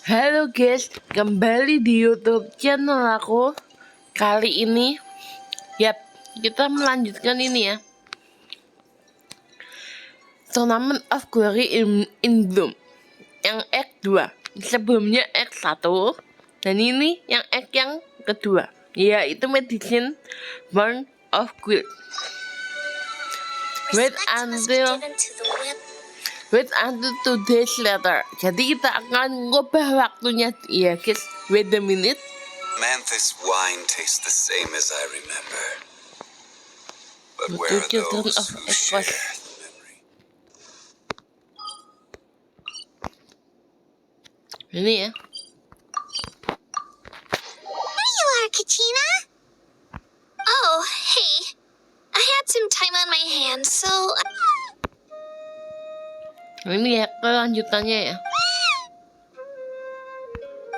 Halo guys, kembali di YouTube channel aku. Kali ini, kita melanjutkan ini ya. Tournament of Glory in Bloom. Yang Act 2. Sebelumnya Act 1. Dan ini yang Act yang kedua. Yaitu Medicine Born of Guild. Wait until 2 days later. Jadi kita akan ngubah waktunya ya guys. Wait a minute. Man, this wine tastes the same as I remember. But where are those who share the memory? Ini ya. There you are, Katina. Oh, hey. I had some time on my hands, so... Ini ya kelanjutannya ya.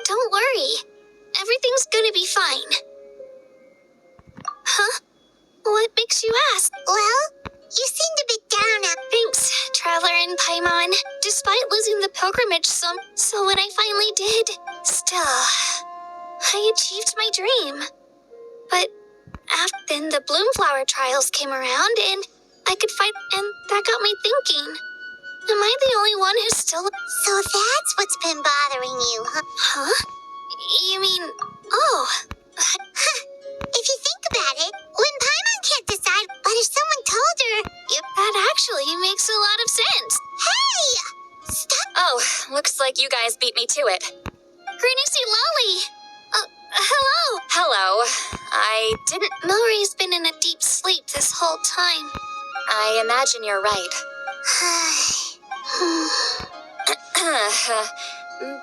Don't worry. Everything's gonna be fine. Huh? What makes you ask? Well, you seemed a bit down. Thanks, Traveler and Paimon. Despite losing the pilgrimage so when I finally did, still, I achieved my dream. But then the Bloomflower trials came around and I could fight, and that got me thinking. Am I the only one who's still... So that's what's been bothering you, huh? Huh? You mean... Oh. If you think about it, when Paimon can't decide, but if someone told her... That actually makes a lot of sense. Hey! Stop! Oh, looks like you guys beat me to it. Greetings, Lolly! Hello! Hello. I didn't... Mallory's been in a deep sleep this whole time. I imagine you're right.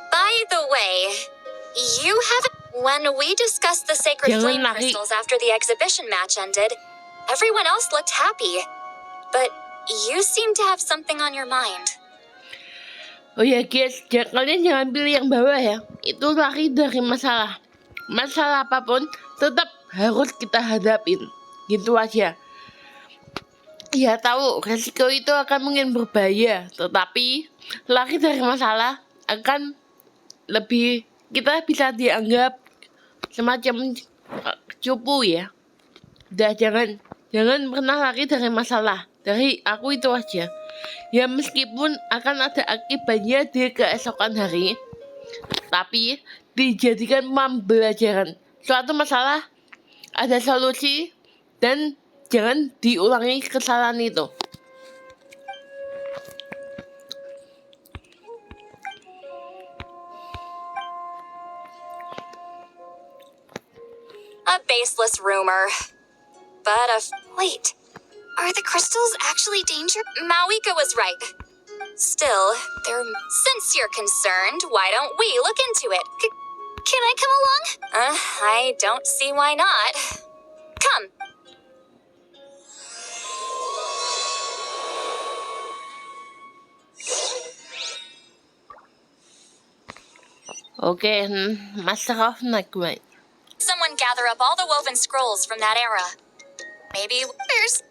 By the way, you haven't... When we discussed the sacred flame crystals after the exhibition match ended, everyone else looked happy. But you seem to have something on your mind. Oh ya guys, kalian jangan pilih yang bawah ya. Itu lari dari masalah. Masalah apapun tetap harus kita hadapin. Gitu aja. Ya tahu resiko itu akan mungkin berbahaya, tetapi lari dari masalah akan lebih, kita bisa dianggap semacam cupu ya. Udah jangan pernah lari dari masalah. Dari aku itu aja. Ya meskipun akan ada akibatnya di keesokan hari, tapi dijadikan pembelajaran. Suatu masalah ada solusi dan jangan diulangi kesalahan itu. A baseless rumor. But Wait, are the crystals actually dangerous? Mawika was right. Still, since you're concerned, why don't we look into it? Can I come along? I don't see why not. Come. Okay, Master of Nightmare. Someone gather up all the woven scrolls from that era. Maybe There's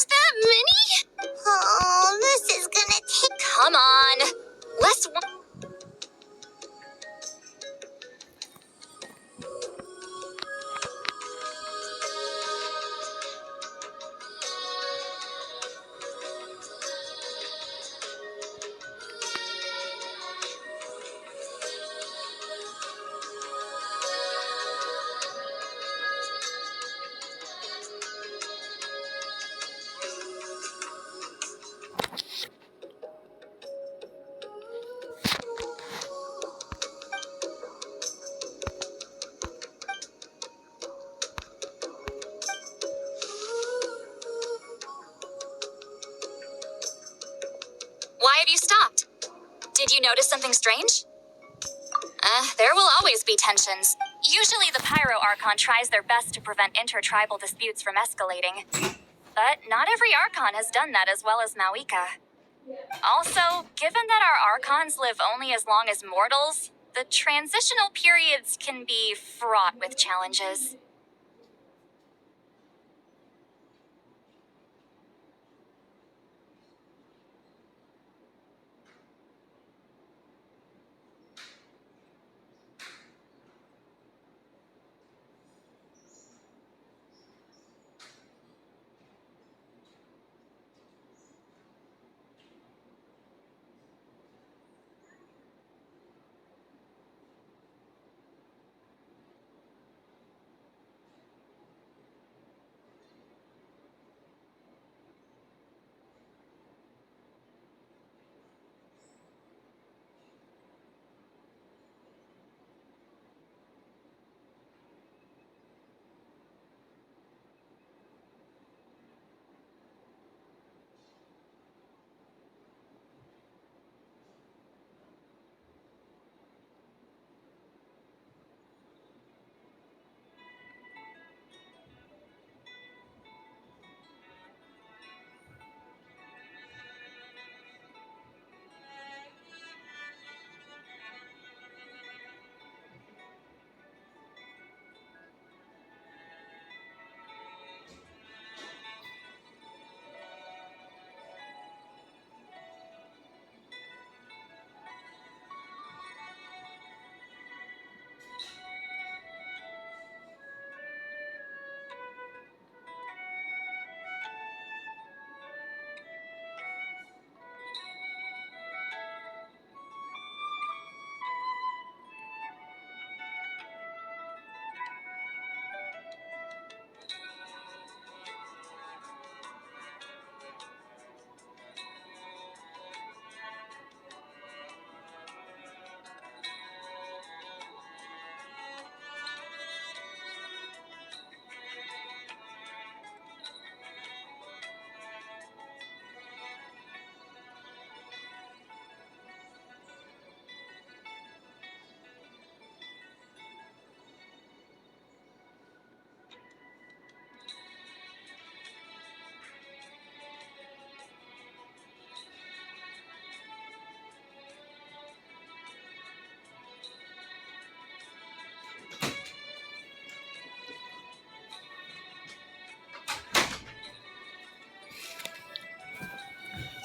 that many? Oh, this is gonna take... Come on. Let's... Why have you stopped? Did you notice something strange? There will always be tensions. Usually the Pyro Archon tries their best to prevent intertribal disputes from escalating. But not every Archon has done that as well as Mawika. Also, given that our Archons live only as long as mortals, the transitional periods can be fraught with challenges.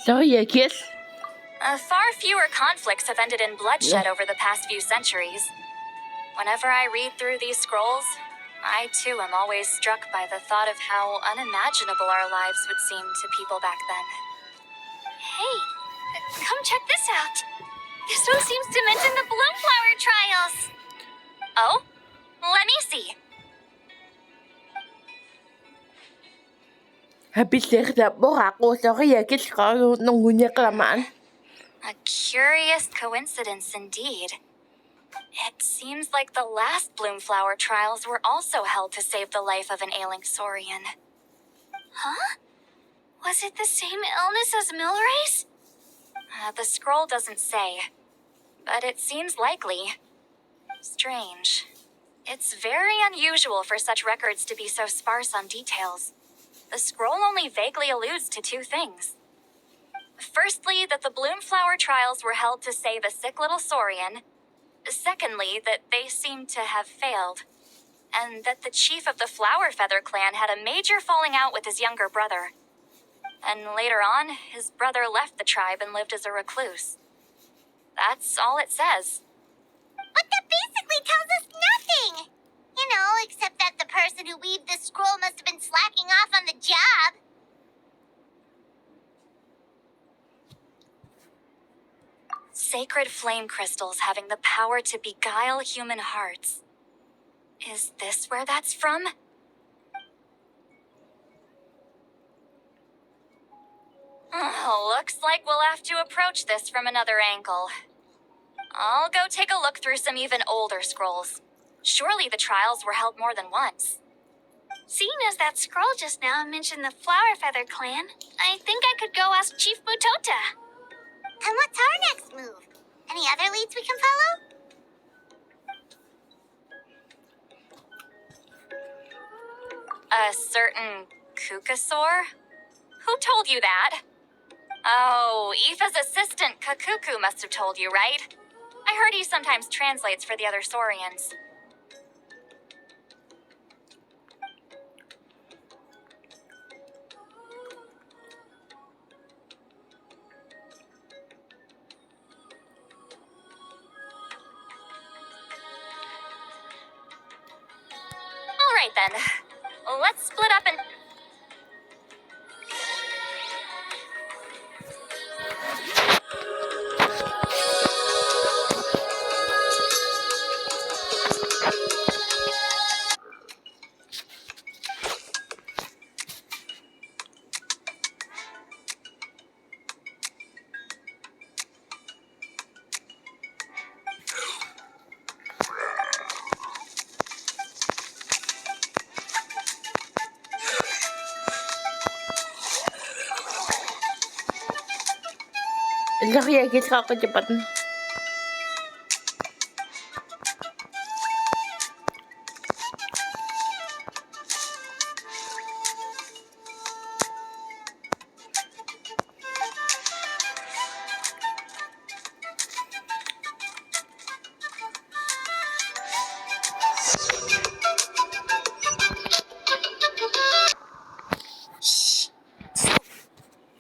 Sorry ya guys. Far fewer conflicts have ended in bloodshed over the past few centuries. Whenever I read through these scrolls, I too am always struck by the thought of how unimaginable our lives would seem to people back then. Hey, come check this out. This one seems to mention the Bloomflower trials. Oh? Let me see. Habis dari dapur aku. Sorry ya guys kalau nunggunya kelamaan. A curious coincidence indeed. It seems like the last Bloomflower trials were also held to save the life of an ailing Saurian. Huh? Was it the same illness as Milray's? The scroll doesn't say, but it seems likely. Strange. It's very unusual for such records to be so sparse on details. The scroll only vaguely alludes to two things. Firstly, that the Bloomflower trials were held to save a sick little Saurian. Secondly, that they seemed to have failed. And that the chief of the Flower Feather clan had a major falling out with his younger brother. And later on, his brother left the tribe and lived as a recluse. That's all it says. But that basically tells us nothing! You know, except that the person who weaved this scroll must have been slacking off on the job. Sacred flame crystals having the power to beguile human hearts. Is this where that's from? Looks like we'll have to approach this from another angle. I'll go take a look through some even older scrolls. Surely the trials were held more than once. Seeing as that scroll just now mentioned the Flower Feather clan, I think I could go ask Chief Butota. And what's our next move? Any other leads we can follow? A certain Kukasaur? Who told you that? Oh, Aoife's assistant Kakuku must have told you, right? I heard he sometimes translates for the other Saurians. All right then. Let's split up and... Sorry ya guys kalau kecepatan.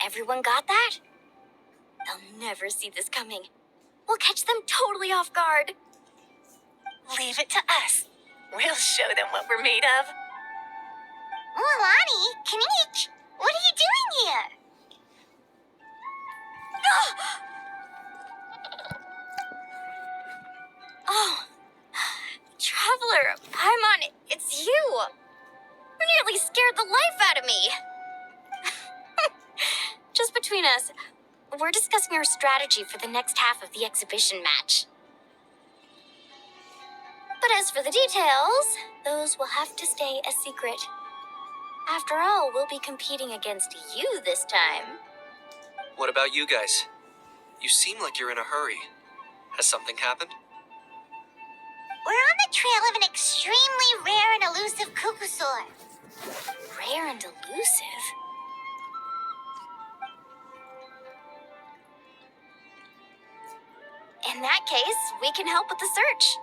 Everyone got that? They'll never see this coming. We'll catch them totally off guard. Leave it to us. We'll show them what we're made of. Mulani, Kanich, what are you doing here? Oh, Traveler, Paimon, it's you. You nearly scared the life out of me. Just between us, we're discussing our strategy for the next half of the exhibition match. But as for the details, those will have to stay a secret. After all, we'll be competing against you this time. What about you guys? You seem like you're in a hurry. Has something happened? We're on the trail of an extremely rare and elusive Kukusaur. Rare and elusive? In that case, we can help with the search.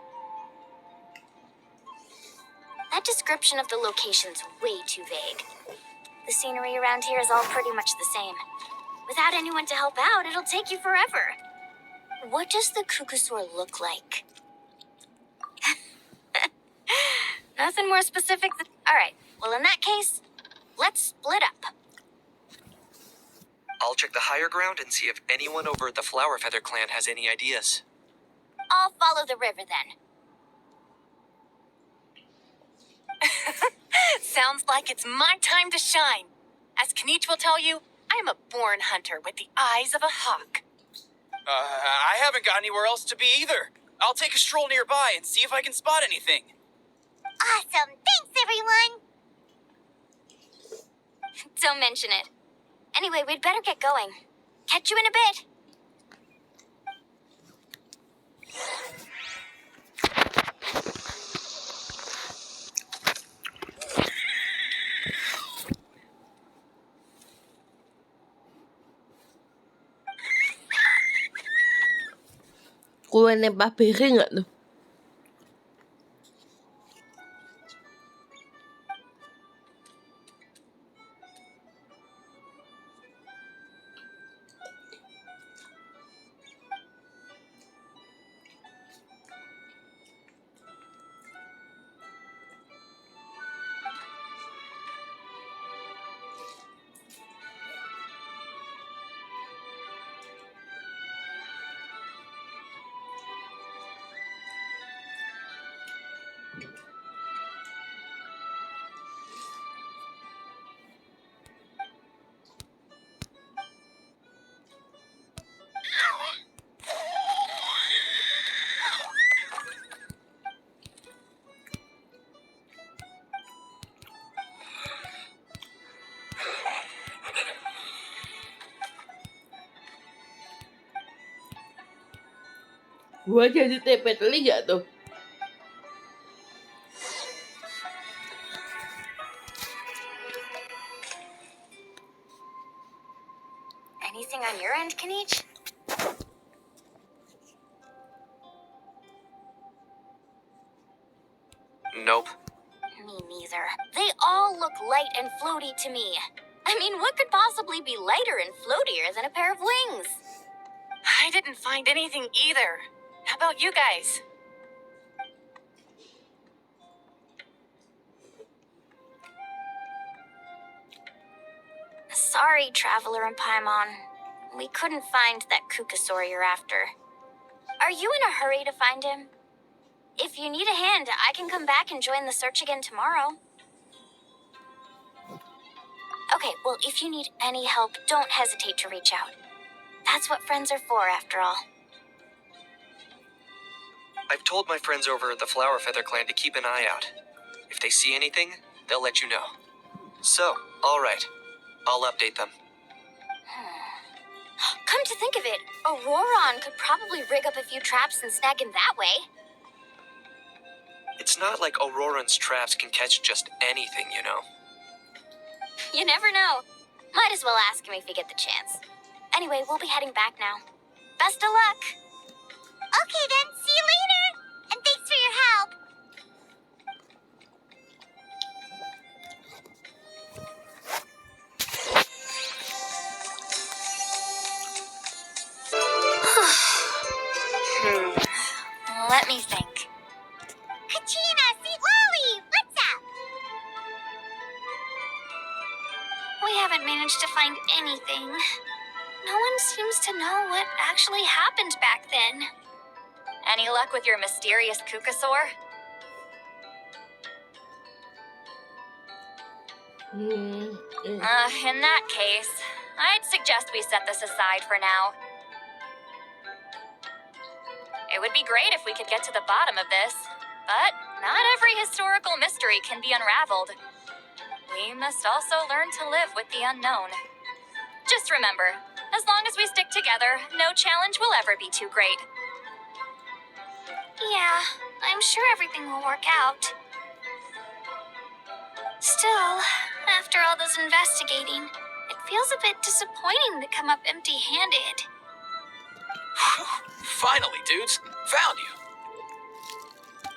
That description of the location's way too vague. The scenery around here is all pretty much the same. Without anyone to help out, it'll take you forever. What does the Kukusaur look like? Nothing more specific than... Alright, well in that case, let's split up. I'll check the higher ground and see if anyone over at the Flower Feather clan has any ideas. I'll follow the river then. Sounds like it's my time to shine. As Kanichi will tell you, I am a born hunter with the eyes of a hawk. I haven't got anywhere else to be either. I'll take a stroll nearby and see if I can spot anything. Awesome. Thanks, everyone. Don't mention it. Anyway, we'd better get going. Catch you in a bit. Kue nembak piring nggak tuh? Gua jadi TP teli gak tuh? Anything on your end, Kanichi? Nope. Me neither. They all look light and floaty to me. I mean, what could possibly be lighter and floatier than a pair of wings? I didn't find anything either. How about you guys? Sorry, Traveler and Paimon. We couldn't find that Kukusaur you're after. Are you in a hurry to find him? If you need a hand, I can come back and join the search again tomorrow. Okay, well, if you need any help, don't hesitate to reach out. That's what friends are for, after all. I've told my friends over at the Flower Feather clan to keep an eye out. If they see anything, they'll let you know. So, alright. I'll update them. Come to think of it, Auroron could probably rig up a few traps and snag him that way. It's not like Auroran's traps can catch just anything, you know. You never know. Might as well ask him if you get the chance. Anyway, we'll be heading back now. Best of luck! Okay then, see you later. And thanks for your help. Let me think. Kachina, Sweet Lolly, what's up? We haven't managed to find anything. No one seems to know what actually happened back then. Any luck with your mysterious Kukusaur? In that case, I'd suggest we set this aside for now. It would be great if we could get to the bottom of this, but not every historical mystery can be unraveled. We must also learn to live with the unknown. Just remember, as long as we stick together, no challenge will ever be too great. Yeah, I'm sure everything will work out. Still, after all this investigating, it feels a bit disappointing to come up empty-handed. Finally, dudes. Found you.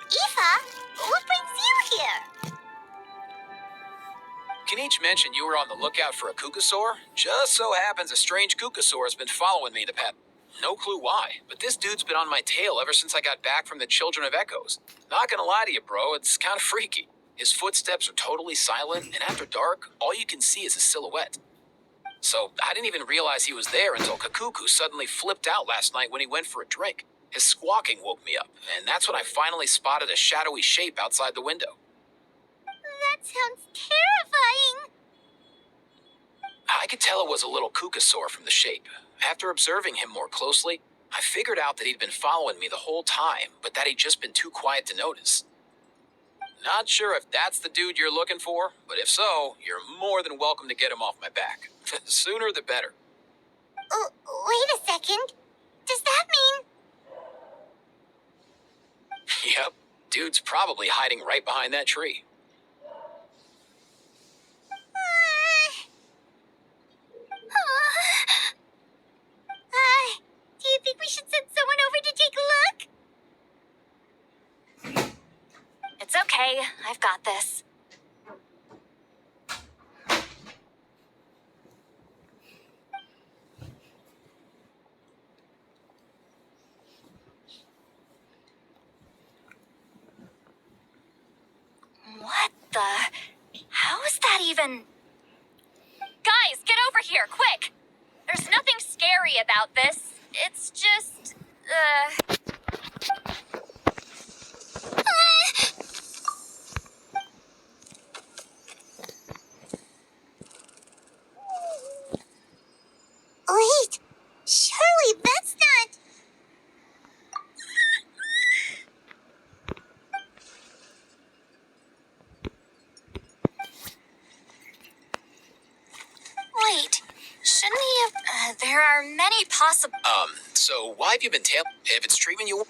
Aoife, what brings you here? Peach mentioned you were on the lookout for a Kukasaur. Just so happens a strange Kukasaur has been following me the past. No clue why, but this dude's been on my tail ever since I got back from the Children of Echoes. Not gonna lie to you, bro, it's kind of freaky. His footsteps are totally silent, and after dark, all you can see is his silhouette. So I didn't even realize he was there until Kakuku suddenly flipped out last night when he went for a drink. His squawking woke me up, and that's when I finally spotted a shadowy shape outside the window. That sounds terrifying. I could tell it was a little Kukasaur from the shape. After observing him more closely, I figured out that he'd been following me the whole time, but that he'd just been too quiet to notice. Not sure if that's the dude you're looking for, but if so, you're more than welcome to get him off my back. Sooner the better. Oh, wait a second. Does that mean... Yep, dude's probably hiding right behind that tree. Do you think we should send someone over to take a look? It's okay. I've got this. What the? How is that even? Guys, get over here, quick! There's nothing scary about this. It's just, Wait, surely that's not... Wait, shouldn't he have... there are many possible... So why have you been if it's treatment you...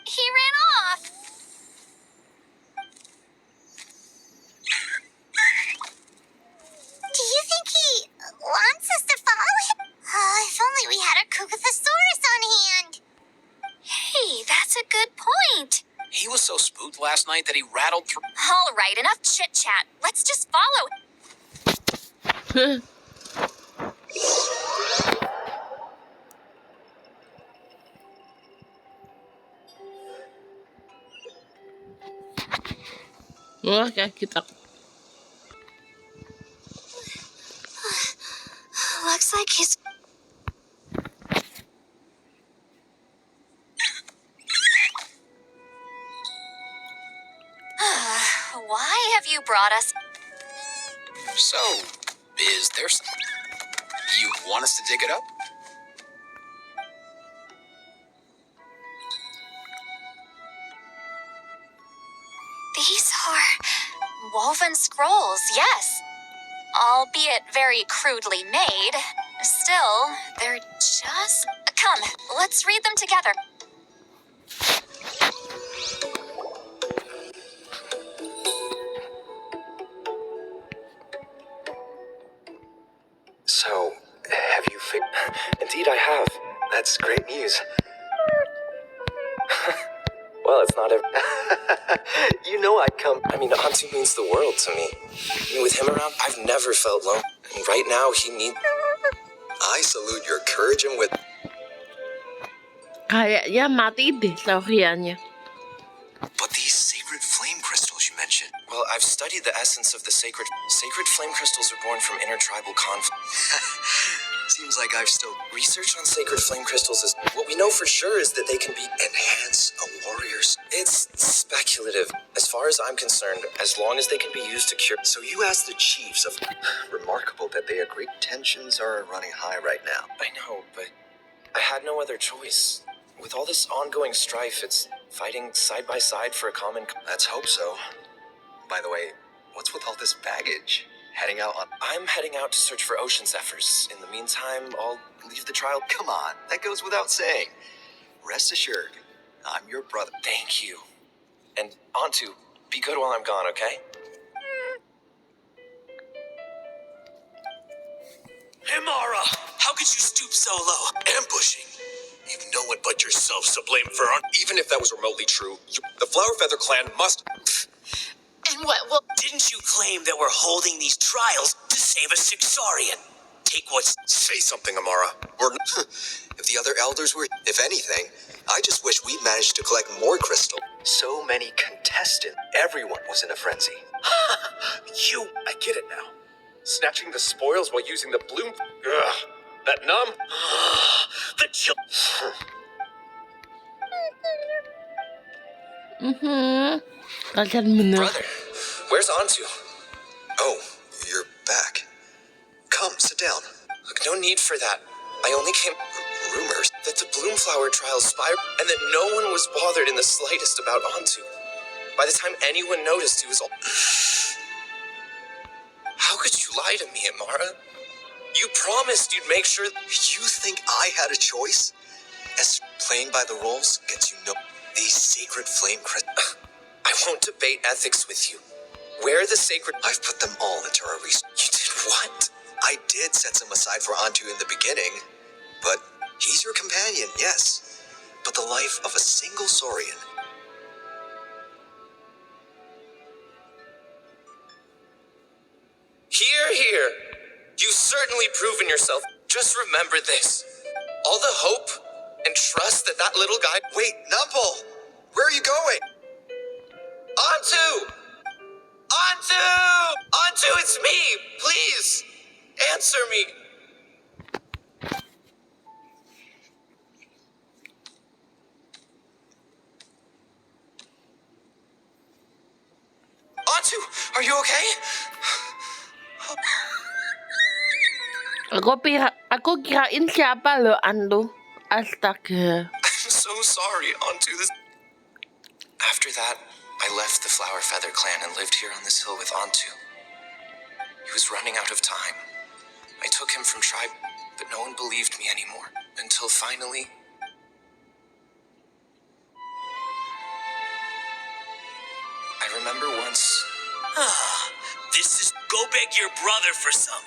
He ran off! Do you think he wants us to follow him? If only we had a Kukathosaurus on hand. Hey, that's a good point. He was so spooked last night that he rattled through... All right, enough chit-chat. Let's just follow... Oke, kita. Looks like he's... Why have you brought us... So, is there... You want us to dig it up? These are woven scrolls, yes. Albeit very crudely made. Still, they're just... Come, let's read them together. So, have you Indeed, I have. That's great news. Well, it's not You know I'd come. I mean, Antu means the world to me. With him around, I've never felt lonely. And right now, he needs... I salute your courage and wit. Kayaknya mati deh Sauriannya. But these sacred flame crystals you mentioned. Well, I've studied the essence of the sacred flame crystals are born from intertribal conflict. Seems like I've still... Research on sacred flame crystals is... What we know for sure is that they can be... enhance a warrior's... It's speculative. As far as I'm concerned, as long as they can be used to cure... So you asked the chiefs of... Remarkable that they agree. Tensions are running high right now. I know, but I had no other choice. With all this ongoing strife, it's fighting side by side for a common... Let's hope so. By the way, what's with all this baggage? Heading out on... I'm heading out to search for ocean zephyrs. In the meantime, I'll leave the trial... Come on, that goes without saying. Rest assured, I'm your brother. Thank you. And Antu, be good while I'm gone, okay? Himara, how could you stoop so low? Ambushing. You've no one but yourself to blame for our... Even if that was remotely true, the Flower Feather clan must... And Well, Didn't you claim that we're holding these trials to save a Sixarian? Take what's... Say something, Amara. If the other elders were... If anything, I just wish we'd managed to collect more crystal. So many contestants. Everyone was in a frenzy. I get it now. Snatching the spoils while using the bloom... Ugh, that numb... The chil... Kalian bener. Brother, where's Antu? Oh, you're back. Come, sit down. Look, no need for that. I only came... Rumors that the Bloomflower trials spiraled and that no one was bothered in the slightest about Antu. By the time anyone noticed, he was all... How could you lie to me, Amara? You promised you'd make sure... You think I had a choice? As playing by the rules gets you no... These sacred flame crystals... I won't debate ethics with you. Where are the sacred... I've put them all into our research. You did what? I did set some aside for Antu in the beginning, but he's your companion, yes. But the life of a single Saurian... Here. You've certainly proven yourself. Just remember this. All the hope and trust that little guy... Wait, Numpel! Where are you going? Antu! Antu, it's me! Please, answer me. Antu, are you okay? Aku kirain siapa lo Antu. Astaga. I'm so sorry, Antu. After that, I left the Flower Feather clan and lived here on this hill with Antu. He was running out of time. I took him from tribe, but no one believed me anymore. Until finally... I remember once... This is... Go beg your brother for some.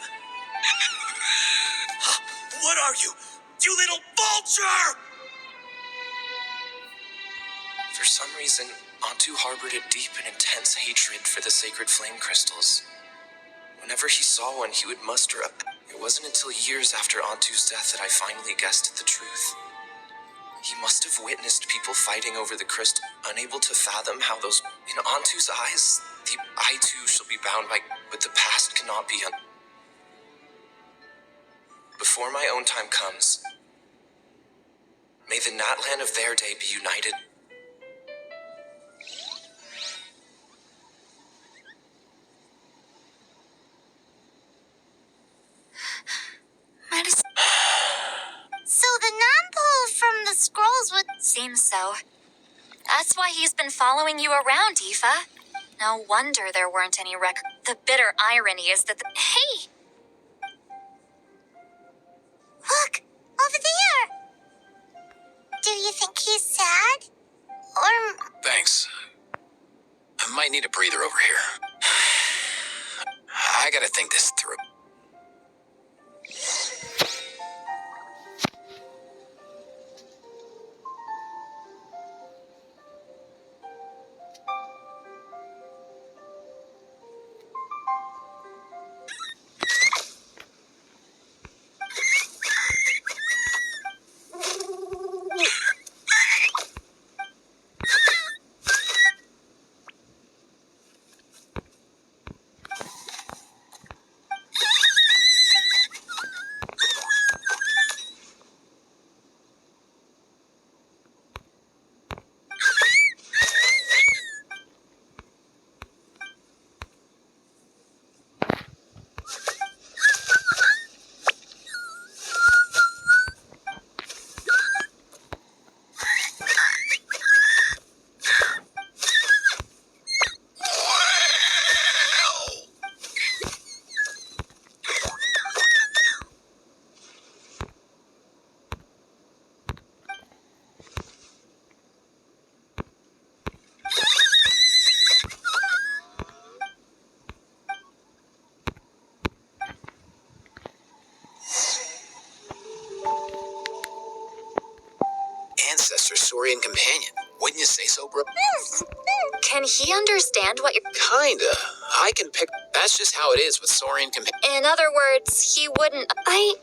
What are you? You little vulture! For some reason, Antu harbored a deep and intense hatred for the sacred flame crystals. Whenever he saw one, he would muster up. It wasn't until years after Antu's death that I finally guessed at the truth. He must have witnessed people fighting over the crystal, unable to fathom how those... In Antu's eyes, I too shall be bound by... But the past cannot be Before my own time comes, may the Natlan of their day be united. So the non-pole from the scrolls would... Seems so. That's why he's been following you around, Aoife. No wonder there weren't any The bitter irony is that Hey! Look! Over there! Do you think he's sad? Or... Thanks. I might need a breather over here. I gotta think this through. Ancestor Saurian companion. When You say so, bro? Can he understand what you're... Kinda. I can pick... That's just how it is with Saurian In other words, he wouldn't... I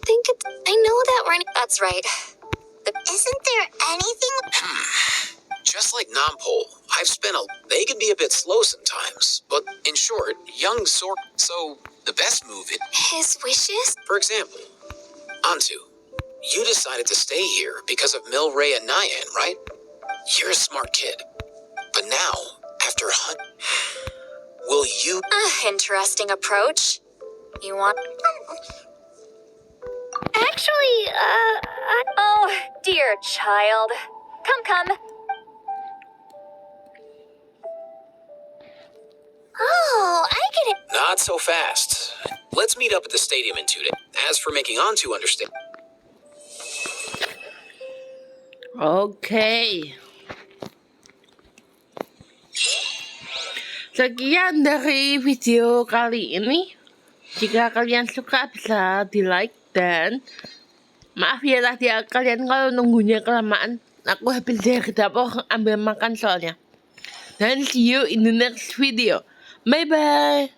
think it's... I know that we're... That's right. Isn't there anything... Just like Nampole, I've spent a... They can be a bit slow sometimes, but in short, young Sor... So, the best move is... His wishes? For example, Antu, you decided to stay here because of Milray and Nyan, right? You're a smart kid. But now, after will you... Interesting approach. You want... Actually, Oh, dear child. Come. Oh, I get it. Not so fast. Let's meet up at the stadium in 2 days. As for making Antu understand... Oke. Sekian dari video kali ini. Jika kalian suka bisa di like dan maaf ya tadi kalian kalau nunggunya kelamaan. Aku habis dari dapur ambil makan soalnya. Dan see you in the next video. Bye bye.